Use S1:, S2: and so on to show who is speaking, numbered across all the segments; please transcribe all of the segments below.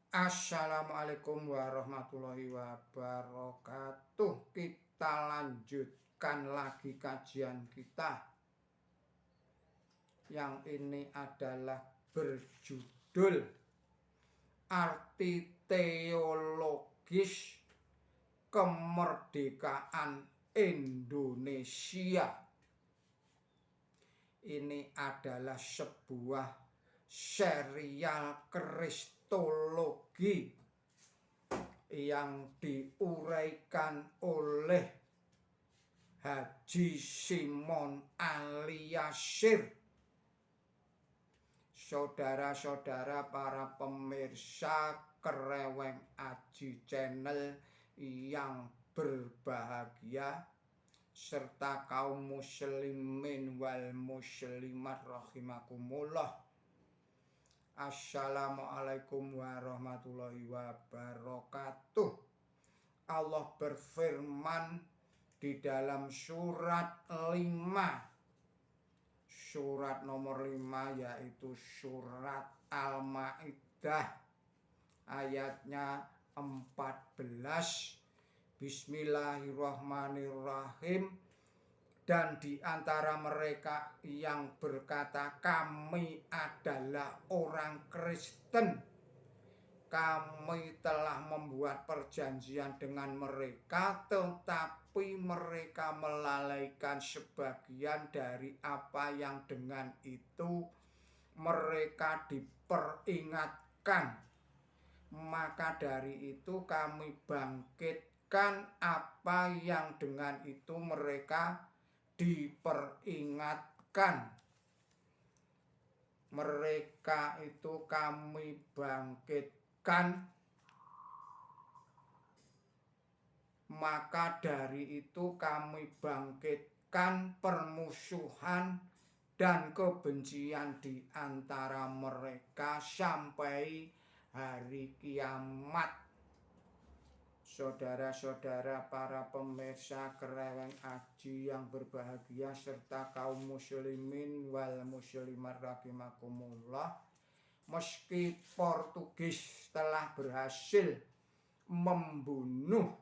S1: Assalamualaikum warahmatullahi wabarakatuh. Kita lanjutkan lagi kajian kita. Yang ini adalah berjudul Arti Teologis Kemerdekaan Indonesia. Ini adalah sebuah serial kristologi yang diuraikan oleh Haji Simon Aliasir. Saudara-saudara para pemirsa Kreweng Aji Channel yang berbahagia, serta kaum muslimin wal muslimat rahimakumullah. Assalamualaikum warahmatullahi wabarakatuh. Allah berfirman di dalam surat 5, surat nomor 5, yaitu surat Al-Maidah ayatnya 14. Bismillahirrahmanirrahim. Dan di antara mereka yang berkata, kami adalah orang Kristen, kami telah membuat perjanjian dengan mereka, tetapi mereka melalaikan sebagian dari apa yang dengan itu mereka diperingatkan. Maka dari itu kami bangkitkan apa yang dengan itu mereka diperingatkan. Mereka itu kami bangkitkan. Maka dari itu kami bangkitkan permusuhan dan kebencian di antara mereka sampai hari kiamat. Saudara-saudara para pemirsa Kreweng Aji yang berbahagia, serta kaum muslimin wal muslimat rahimakumullah, meski Portugis telah berhasil membunuh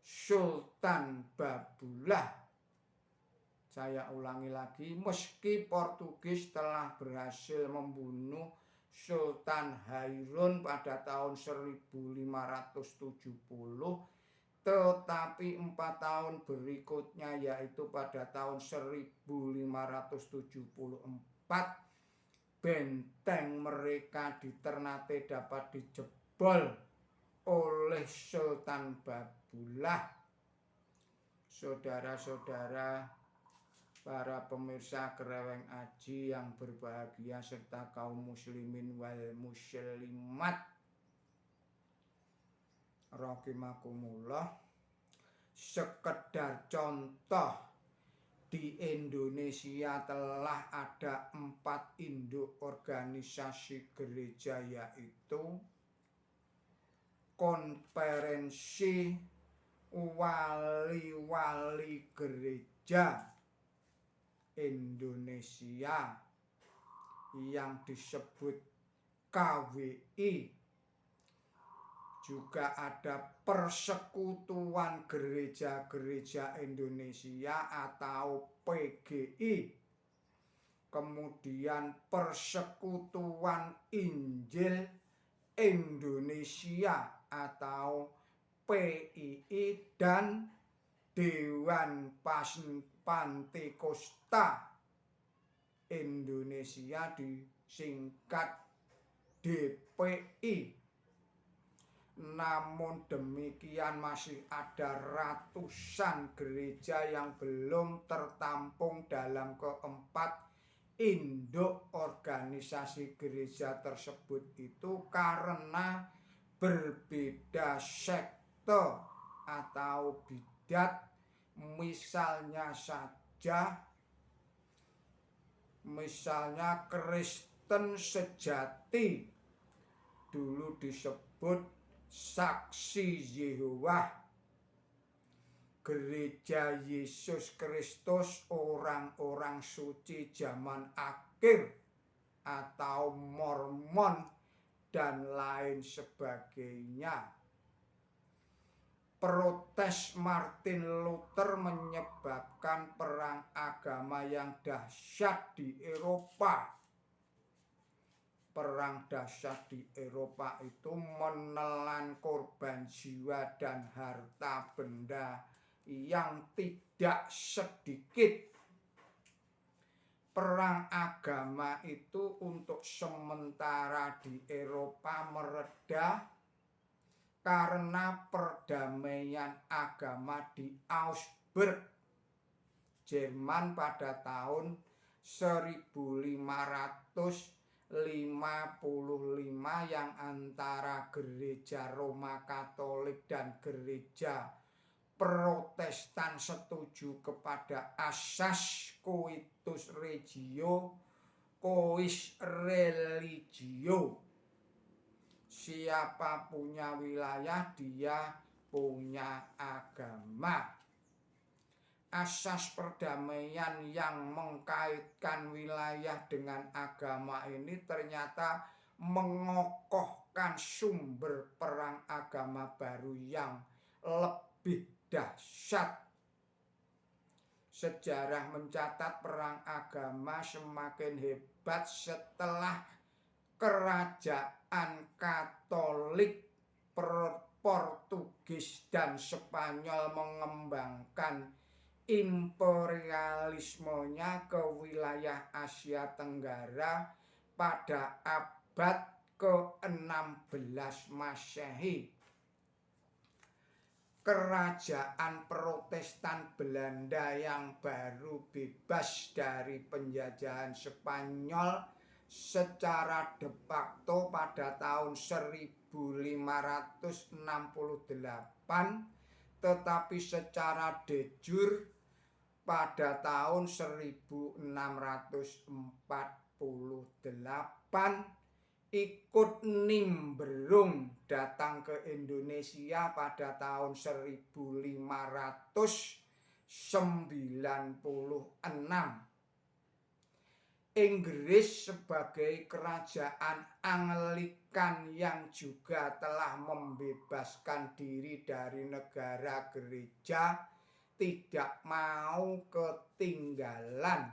S1: Sultan Babullah, saya ulangi lagi, meski Portugis telah berhasil membunuh Sultan Hairun pada tahun 1570, tetapi 4 tahun berikutnya, yaitu pada tahun 1574, benteng mereka di Ternate dapat dijebol oleh Sultan Babullah. Saudara-saudara para pemirsa Kreweng Aji yang berbahagia, serta kaum muslimin wal muslimat rahimakumullah, sekedar contoh, di Indonesia telah ada 4 induk organisasi gereja, yaitu Konferensi Wali-Wali Gereja Indonesia yang disebut KWI. Juga ada Persekutuan Gereja-Gereja Indonesia atau PGI. Kemudian Persekutuan Injil Indonesia atau PII, dan Dewan Pantekosta Indonesia, disingkat DPI. Namun demikian masih ada ratusan gereja yang belum tertampung dalam keempat induk organisasi gereja tersebut itu karena berbeda sekte atau bidat. Misalnya Kristen sejati dulu disebut Saksi Yehova, Gereja Yesus Kristus Orang-orang Suci Zaman Akhir atau Mormon dan lain sebagainya. Protes Martin Luther menyebabkan perang agama yang dahsyat di Eropa. Perang dahsyat di Eropa itu menelan korban jiwa dan harta benda yang tidak sedikit. Perang agama itu untuk sementara di Eropa mereda karena perdamaian agama di Augsburg, Jerman pada tahun 1555 yang antara gereja Roma Katolik dan gereja Protestan setuju kepada asas coitus regio, quis religio. Siapa punya wilayah, dia punya agama. Asas perdamaian yang mengkaitkan wilayah dengan agama ini ternyata mengokohkan sumber perang agama baru yang lebih dahsyat. Sejarah mencatat perang agama semakin hebat setelah kerajaan Katolik, Portugis dan Spanyol mengembangkan imperialismenya ke wilayah Asia Tenggara pada abad ke-16 Masehi. Kerajaan Protestan Belanda yang baru bebas dari penjajahan Spanyol secara de facto pada tahun 1568, tetapi secara de jure pada tahun 1648 ikut nimbrung datang ke Indonesia pada tahun 1596. Inggris sebagai kerajaan Anglikan yang juga telah membebaskan diri dari negara gereja tidak mau ketinggalan,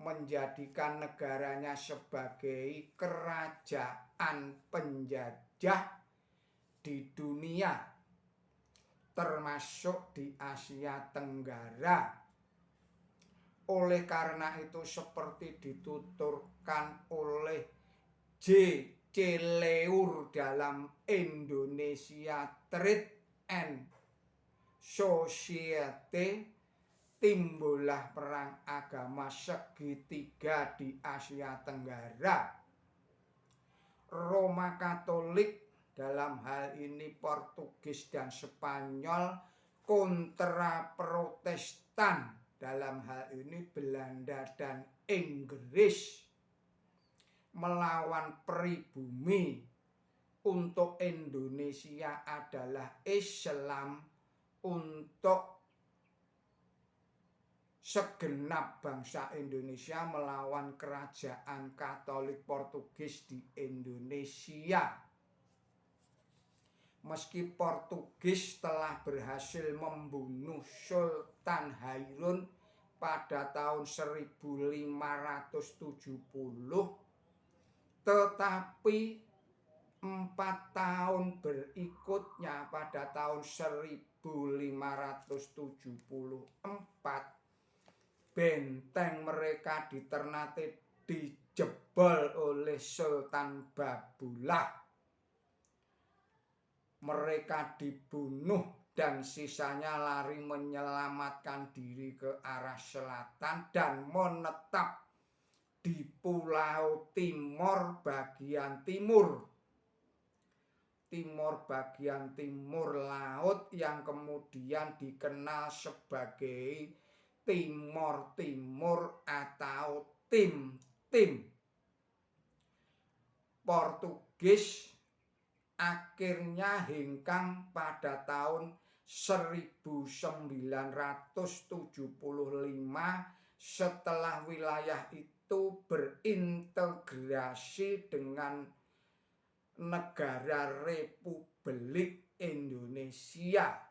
S1: menjadikan negaranya sebagai kerajaan penjajah di dunia, termasuk di Asia Tenggara. Oleh karena itu, seperti dituturkan oleh J.C. Leur dalam Indonesia Trade and Society, timbullah perang agama segitiga di Asia Tenggara. Roma Katolik, dalam hal ini Portugis dan Spanyol, kontra Protestan, dalam hal ini Belanda dan Inggris, melawan pribumi. Untuk Indonesia adalah Islam, untuk segenap bangsa Indonesia melawan kerajaan Katolik Portugis di Indonesia. Meski Portugis telah berhasil membunuh Sultan Hairun pada tahun 1570, tetapi 4 tahun berikutnya pada tahun 1574 benteng mereka di Ternate dijebol oleh Sultan Babulah. Mereka dibunuh dan sisanya lari menyelamatkan diri ke arah selatan dan menetap di Pulau Timor bagian timur. Timor bagian timur laut yang kemudian dikenal sebagai Timor Timur atau Tim-Tim. Portugis akhirnya hengkang pada tahun 1975 setelah wilayah itu berintegrasi dengan negara Republik Indonesia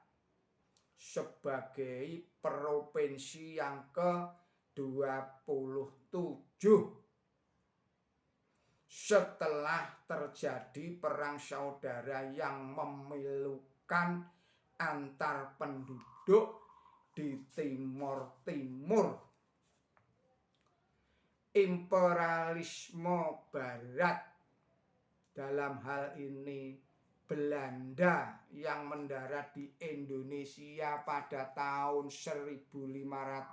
S1: sebagai provinsi yang ke-27 setelah terjadi perang saudara yang memilukan antar penduduk di Timur Timur. Imperialisme Barat, dalam hal ini Belanda yang mendarat di Indonesia pada tahun 1596,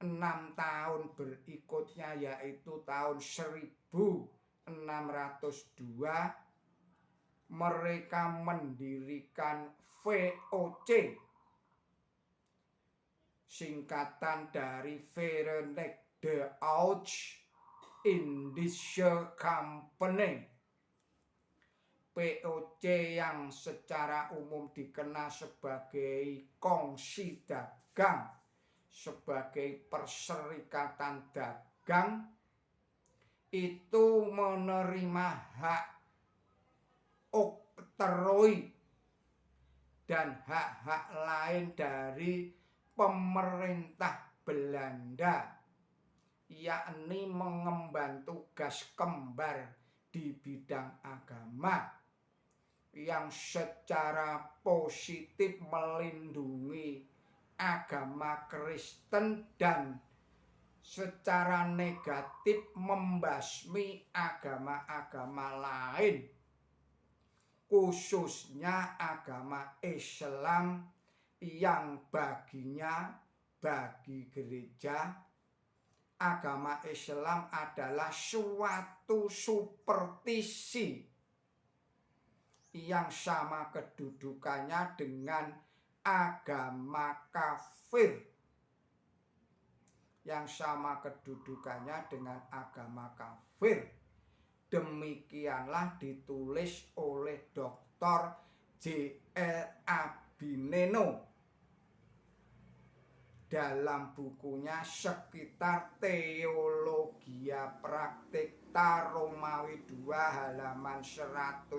S1: 6 tahun berikutnya yaitu tahun 1602 mereka mendirikan VOC, singkatan dari Verenigde Oost-Indische Company. VOC yang secara umum dikenal sebagai kongsi dagang, sebagai perserikatan dagang, itu menerima hak oktroi dan hak-hak lain dari pemerintah Belanda, yakni mengemban tugas kembar di bidang agama yang secara positif melindungi agama Kristen dan secara negatif membasmi agama-agama lain, khususnya agama Islam yang bagi gereja, agama Islam adalah suatu superstisi yang sama kedudukannya dengan agama kafir, Demikianlah ditulis oleh Dr. J.L. Abineno dalam bukunya Sekitar Teologia Praktikta Romawi 2 halaman 105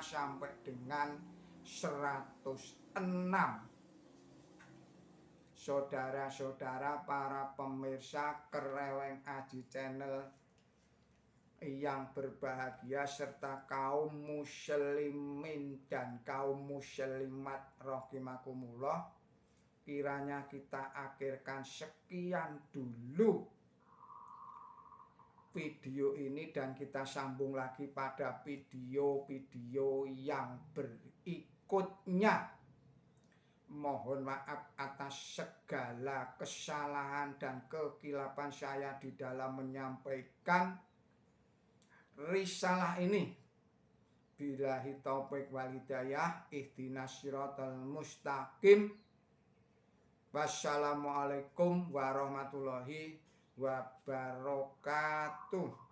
S1: sampai dengan 106. Saudara-saudara para pemirsa Kereweng Aji Channel yang berbahagia serta kaum muslimin dan kaum muslimat rahimakumullah, kiranya kita akhirkan sekian dulu video ini dan kita sambung lagi pada video-video yang berikutnya. Mohon maaf atas segala kesalahan dan kekilapan saya di dalam menyampaikan risalah ini. Billahi taufiq wal hidayah, ihdinas siratal mustaqim. Wassalamualaikum warahmatullahi wabarakatuh.